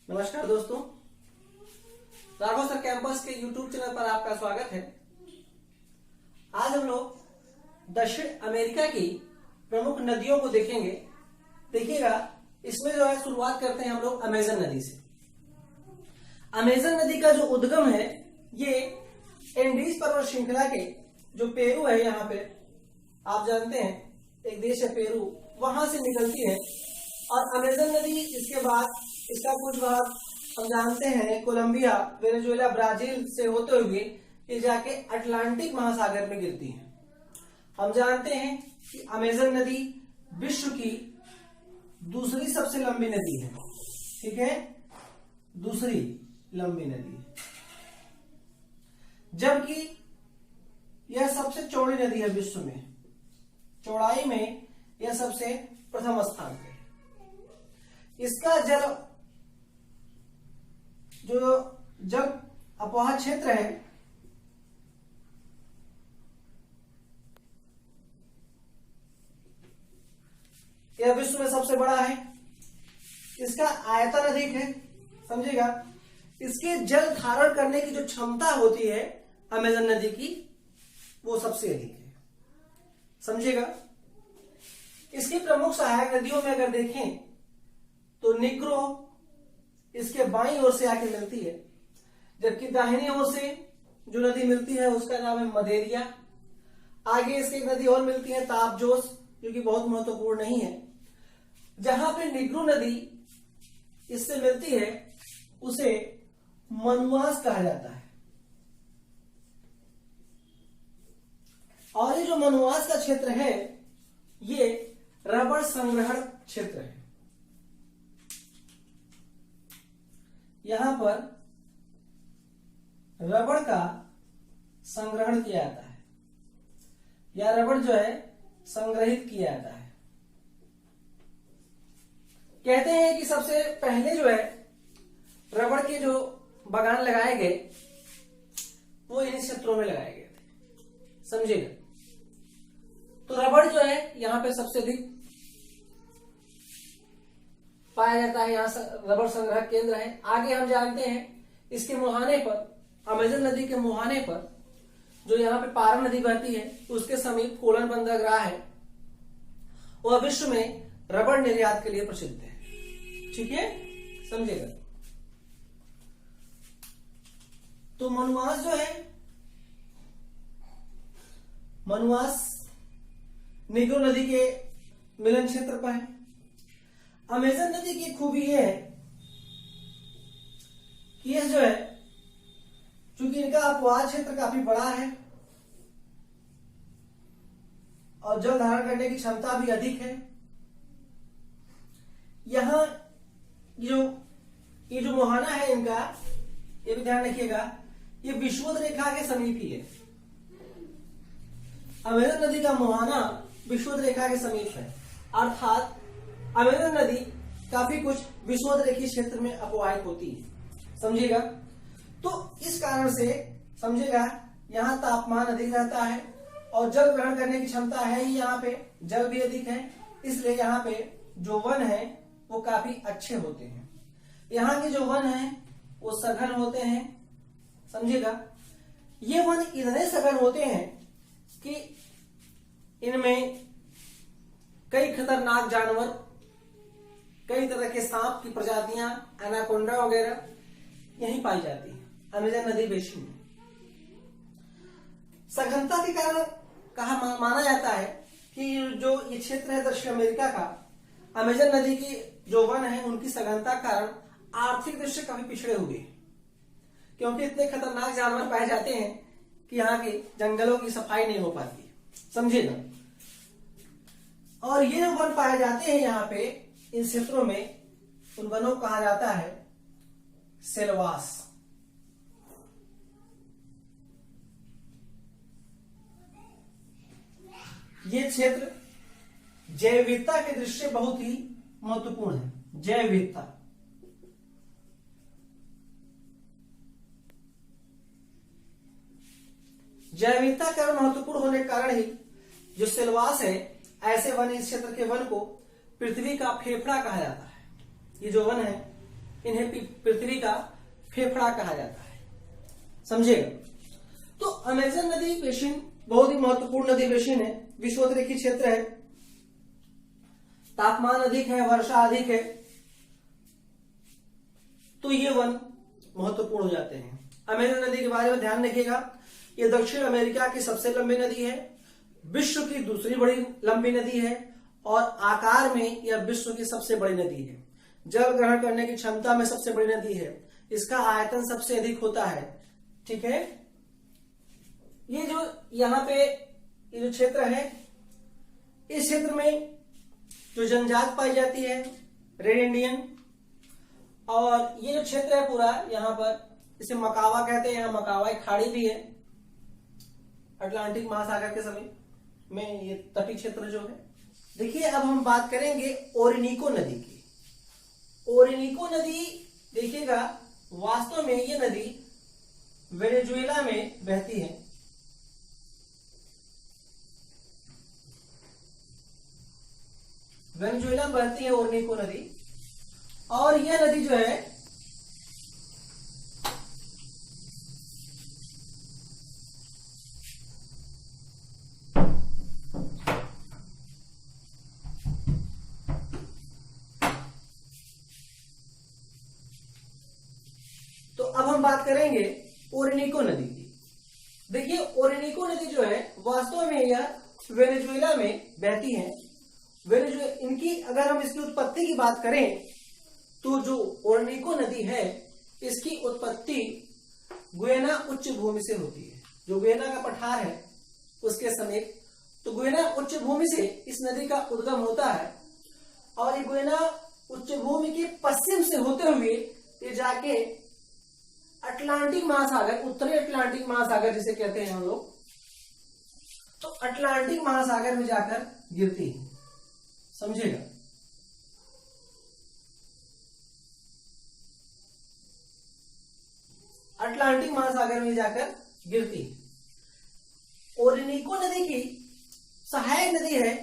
नमस्कार दोस्तों, Raghav sir campus के YouTube चैनल पर आपका स्वागत है। आज हम लोग दक्षिण अमेरिका की प्रमुख नदियों को देखेंगे। देखिएगा, इसमें जो है शुरुआत करते हैं हम लोग अमेजन नदी से। अमेजन नदी का जो उद्गम है ये एंडीज पर्वत श्रृंखला के जो पेरू है, यहाँ पे आप जानते हैं एक देश है पेरू, वहां से निकलती है। और अमेजन नदी इसके बाद इसका कुछ भाग हम जानते हैं कोलंबिया, वेनेजुएला, ब्राजील से होते हुए ये जाके अटलांटिक महासागर में गिरती है। हम जानते हैं कि अमेजन नदी विश्व की दूसरी सबसे लंबी नदी है। ठीक है, दूसरी लंबी नदी है, जबकि यह सबसे चौड़ी नदी है विश्व में। चौड़ाई में यह सबसे प्रथम स्थान पे है। इसका जल अपवाह क्षेत्र है यह विश्व में सबसे बड़ा है। इसका आयतन अधिक है, समझिएगा। इसके जल धारण करने की जो क्षमता होती है अमेजन नदी की, वो सबसे अधिक है, समझिएगा। इसकी प्रमुख सहायक नदियों में अगर देखें तो निग्रो इसके बाईं ओर से आके मिलती है, जबकि दाहिनी ओर से जो नदी मिलती है उसका नाम है मदेरिया। आगे इसकी एक नदी और मिलती है तापजोस, जो कि बहुत महत्वपूर्ण नहीं है। जहां पे निग्रो नदी इससे मिलती है उसे मनुआस कहा जाता है। और ये जो मनुआस का क्षेत्र है ये रबड़ संग्रहण क्षेत्र है। यहां पर रबड़ का संग्रहण किया जाता है, या रबड़ जो है संग्रहित किया जाता है। कहते हैं कि सबसे पहले जो है रबड़ के जो बागान लगाए गए वो इन क्षेत्रों में लगाए गए थे, समझिएगा। तो रबड़ जो है यहां पे सबसे अधिक पाया जाता है, यहाँ रबड़ संग्रह केंद्र है। आगे हम जानते हैं इसके मुहाने पर, अमेजन नदी के मुहाने पर जो यहाँ पे पारा नदी बहती है उसके समीप कोलन बंदरगाह है, वह विश्व में रबड़ निर्यात के लिए प्रसिद्ध है। ठीक है, समझिएगा। तो मनुआस जो है, मनुआस निग्रो नदी के मिलन क्षेत्र पर है। अमेजन नदी की खूबी यह है कि यह जो है, चूंकि इनका अपवाह क्षेत्र काफी बड़ा है और जल धारण करने की क्षमता भी अधिक है। यहां ये जो मुहाना है इनका, ये भी ध्यान रखिएगा, ये विषुवत रेखा के समीप ही है। अमेजन नदी का मुहाना विषुवत रेखा के समीप है, अर्थात अमेजन नदी काफी कुछ विषुवत रेखीय क्षेत्र में अपवाहित होती है, समझिएगा। तो इस कारण से समझिएगा यहाँ तापमान अधिक रहता है और जल ग्रहण करने की क्षमता है ही, यहाँ पे जल भी अधिक है, इसलिए यहाँ पे जो वन है वो काफी अच्छे होते हैं। यहाँ के जो वन है वो सघन होते हैं, समझिएगा। ये वन इतने सघन होते हैं कि इनमें कई खतरनाक जानवर, कई तरह के सांप की प्रजातियां, एनाकोंडा वगैरह यहीं पाई जाती है अमेजन नदी बेसिन में। सघनता के कारण कहा माना जाता है कि जो ये क्षेत्र है दक्षिण अमेरिका का, अमेजन नदी की जो वन है उनकी सघनता कारण आर्थिक दृष्टि से काफी पिछड़े हुए, क्योंकि इतने खतरनाक जानवर पाए जाते हैं कि यहाँ के जंगलों की सफाई नहीं हो पाती, समझिएगा। और ये जो वन पाए जाते हैं यहाँ पे इन क्षेत्रों में, उन वनों को कहा जाता है सेलवास। ये क्षेत्र जैव विविधता के दृष्टि से बहुत ही महत्वपूर्ण है। जैव विविधता, जैव विविधता का महत्वपूर्ण होने के कारण ही जो सेलवास है, ऐसे वन, इस क्षेत्र के वन को पृथ्वी का फेफड़ा कहा जाता है। ये जो वन है इन्हें पृथ्वी का फेफड़ा कहा जाता है, समझेगा। तो अमेजन नदी बेसिन बहुत ही महत्वपूर्ण नदी बेसिन है, विषुवत रेखीय क्षेत्र है, तापमान अधिक है, वर्षा अधिक है, तो ये वन महत्वपूर्ण हो जाते हैं। अमेजन नदी के बारे में ध्यान रखिएगा, ये दक्षिण अमेरिका की सबसे लंबी नदी है, विश्व की दूसरी बड़ी लंबी नदी है और आकार में यह विश्व की सबसे बड़ी नदी है। जल ग्रहण करने की क्षमता में सबसे बड़ी नदी है, इसका आयतन सबसे अधिक होता है, ठीक है। ये जो यहाँ पे ये जो क्षेत्र है, इस क्षेत्र में जो जनजाति पाई जाती है रेड इंडियन, और ये जो क्षेत्र है पूरा यहाँ पर इसे मकावा कहते हैं। यहाँ मकावा एक खाड़ी भी है, अटलांटिक महासागर के समीप में ये तटीय क्षेत्र जो है। देखिए अब हम बात करेंगे ओरिनिको नदी की। ओरिनिको नदी देखिएगा, वास्तव में ये नदी वेनेजुएला में बहती है। वेनेजुएला में बहती है ओरिनिको नदी, और यह नदी जो है तो अब हम बात करेंगे ओरिनिको नदी की। देखिए ओरिनिको नदी जो है वास्तव में यह वेनेजुएला में बहती है। इनकी अगर हम इसकी उत्पत्ति की बात करें तो जो ओरिनिको नदी है इसकी उत्पत्ति गुयाना उच्च भूमि से होती है। जो गुयाना का पठार है उसके समीप, तो गुयाना उच्च भूमि से इस नदी का उद्गम होता है, और ये गुयाना उच्च भूमि के पश्चिम से होते हुए ये जाके अटलांटिक महासागर, उत्तरी अटलांटिक महासागर जिसे कहते हैं हम लोग, तो अटलांटिक महासागर में जाकर गिरती है, समझेगा। अटलांटिक महासागर में जाकर गिरती है। ओरिनिको नदी की सहायक नदी है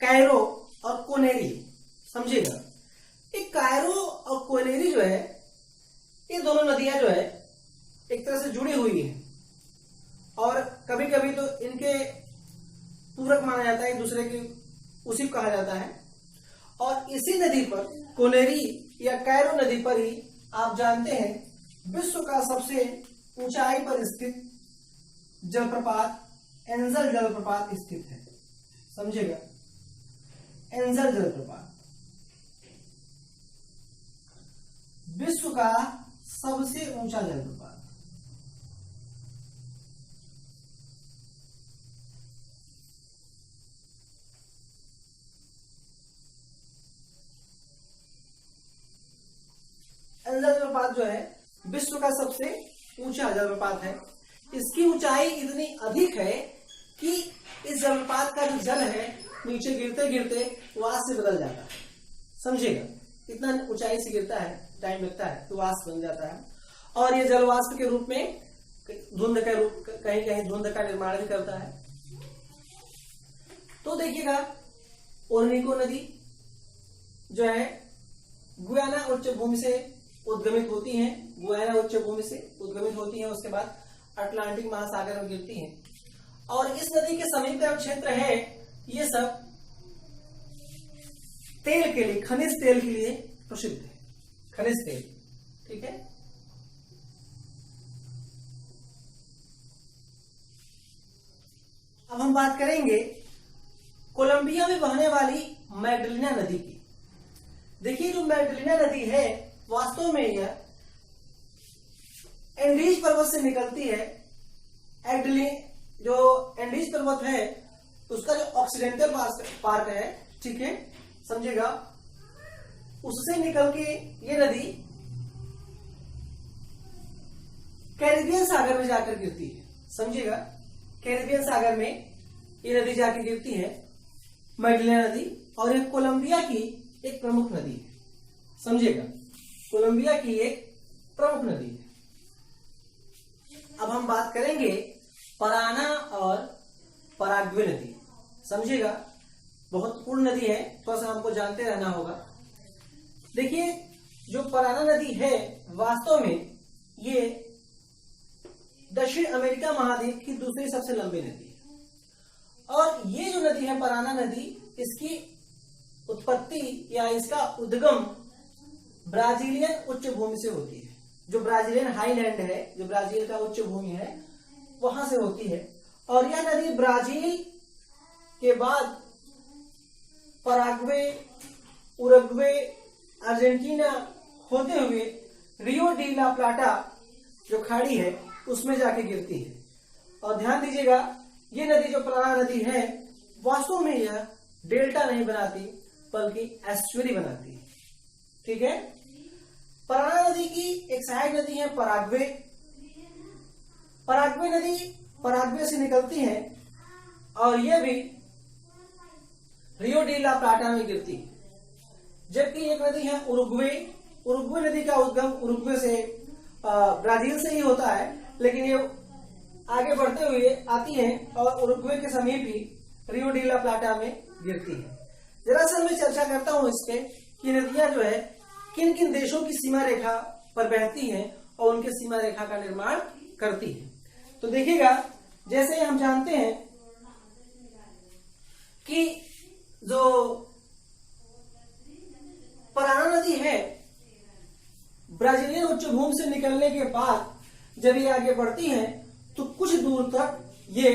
कैरो और कोनेरी, समझेगा। ये कैरो और कोनेरी जो है, ये दोनों नदियां जो है एक तरह से जुड़ी हुई है, और कभी कभी तो इनके पूरक माना जाता है, एक दूसरे के उसी कहा जाता है। और इसी नदी पर, कोनेरी या कैरो नदी पर ही आप जानते हैं विश्व का सबसे ऊंचाई पर स्थित जलप्रपात एंजल जलप्रपात स्थित है, समझेगा। एंजल जलप्रपात विश्व का सबसे ऊंचा जलप्रपात। एंजल जलप्रपात जो है विश्व का सबसे ऊंचा जलप्रपात है। इसकी ऊंचाई इतनी अधिक है कि इस जलप्रपात का जो जल है नीचे गिरते गिरते वाष्प से बदल जाता है, समझेगा। इतना ऊंचाई से गिरता है, टाइम लगता है, तो वाष्प बन जाता है, और ये जल वाष्प के रूप में धुंध का रूप, कहीं कहीं धुंध का निर्माण भी करता है। तो देखिएगा ओरिनिको नदी जो है गुयाना उच्च भूमि से उद्गमित होती हैं, गुयाना उच्च भूमि से उद्गमित होती हैं, उसके बाद अटलांटिक महासागर में गिरती हैं। और इस नदी के समीप का क्षेत्र है, ये सब तेल के लिए, खनिज तेल के लिए प्रसिद्ध है, खनिज तेल, ठीक है। अब हम बात करेंगे कोलंबिया में बहने वाली मैग्डलिना नदी की। देखिए जो मैग्डलिना नदी है वास्तव में यह एंडीज पर्वत से निकलती है। जो एंडीज पर्वत है उसका जो ऑक्सीडेंटल पार्ट है, ठीक है, समझेगा, उससे निकल के ये नदी कैरिबियन सागर में जाकर गिरती है, समझेगा। कैरिबियन सागर में ये नदी जाकर गिरती है मैग्डलिना नदी, और यह कोलंबिया की एक प्रमुख नदी है, समझेगा। कोलंबिया की एक प्रमुख नदी है। अब हम बात करेंगे पराना और पराग्वे नदी, समझेगा। बहुत पूर्ण नदी है, थोड़ा सा हमको जानते रहना होगा। देखिए जो पराना नदी है वास्तव में ये दक्षिण अमेरिका महाद्वीप की दूसरी सबसे लंबी नदी है। और ये जो नदी है पराना नदी, इसकी उत्पत्ति या इसका उद्गम ब्राजीलियन उच्च भूमि से होती है। जो ब्राजीलियन हाईलैंड है, जो ब्राजील का उच्च भूमि है, वहां से होती है। और यह नदी ब्राजील के बाद पराग्वे, उरुग्वे, अर्जेंटीना होते हुए रियो डी ला प्लाटा जो खाड़ी है उसमें जाके गिरती है। और ध्यान दीजिएगा, ये नदी जो पराना नदी है वास्तव में यह डेल्टा नहीं बनाती बल्कि एस्चुअरी बनाती है। ठीक है। पराना नदी की एक सहायक नदी है पराग्वे। पराग्वे नदी पराग्वे से निकलती है और यह भी रियो डी ला प्लाटा में गिरती है। जबकि एक नदी है उरुग्वे। उरुग्वे नदी का उद्गम उरुग्वे से ब्राजील से ही होता है, लेकिन ये आगे बढ़ते हुए आती है और उरुग्वे के समीप ही रियो डी ला प्लाटा में गिरती है। जरा सा मैं चर्चा करता हूं इस पे कि नदियां जो है किन किन देशों की सीमा रेखा पर बहती हैं और उनके सीमा रेखा का निर्माण करती है। तो देखिएगा, जैसे हम जानते हैं कि जो पराना नदी है ब्राजीलियन उच्च भूमि से निकलने के बाद जब ये आगे बढ़ती है तो कुछ दूर तक ये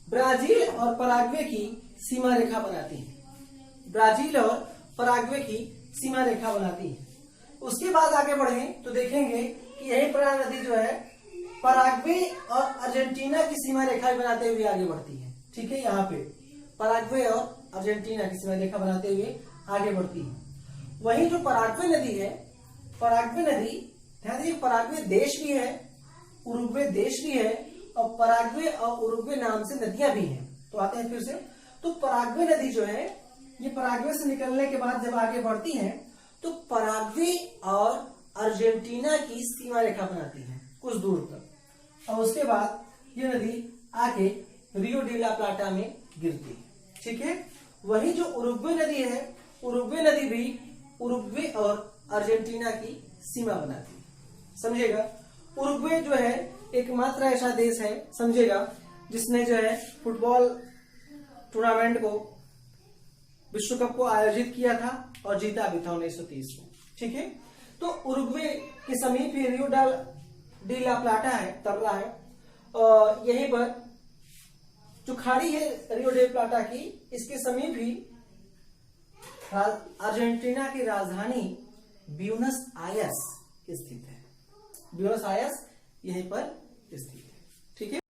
ब्राजील और पराग्वे की सीमा रेखा बनाती है। ब्राजील और पराग्वे की सीमा रेखा बनाती है। उसके बाद आगे बढ़े तो देखेंगे कि यही पराना नदी जो है पराग्वे और अर्जेंटीना की सीमा रेखा बनाते हुए आगे बढ़ती है। ठीक है, यहाँ पे पराग्वे और अर्जेंटीना की सीमा रेखा बनाते हुए आगे बढ़ती है। वही जो पराग्वे नदी है, पराग्वे नदी, ध्यान दीजिए, पराग्वे देश भी है, उरुग्वे देश भी है और पराग्वे और उरुग्वे नाम से नदियां भी हैं। तो आते हैं फिर से, तो पराग्वे नदी जो है ये पराग्वे से निकलने के बाद जब आगे बढ़ती है तो पराग्वे और अर्जेंटीना की सीमा रेखा बनाती है कुछ दूर तक, और उसके बाद ये नदी आके रियो डी ला प्लाटा में गिरती है। ठीक है। वही जो उरुग्वे नदी है, उरुग्वे नदी भी उरुग्वे और अर्जेंटीना की सीमा बनाती है। समझेगा, उरुग्वे जो है एकमात्र ऐसा देश है, समझेगा, जिसने जो है फुटबॉल टूर्नामेंट को, विश्व कप को आयोजित किया था और जीता भी था 1930 में। ठीक है। तो उरुग्वे के समीप ही रियो डी ला प्लाटा है, तर्रा है, और यहीं पर जो खाड़ी है रियो डी प्लाटा की, इसके समीप ही अर्जेंटीना की राजधानी ब्यूनस आयर्स स्थित है। ब्यूनस आयर्स यहीं पर स्थित है। ठीक है।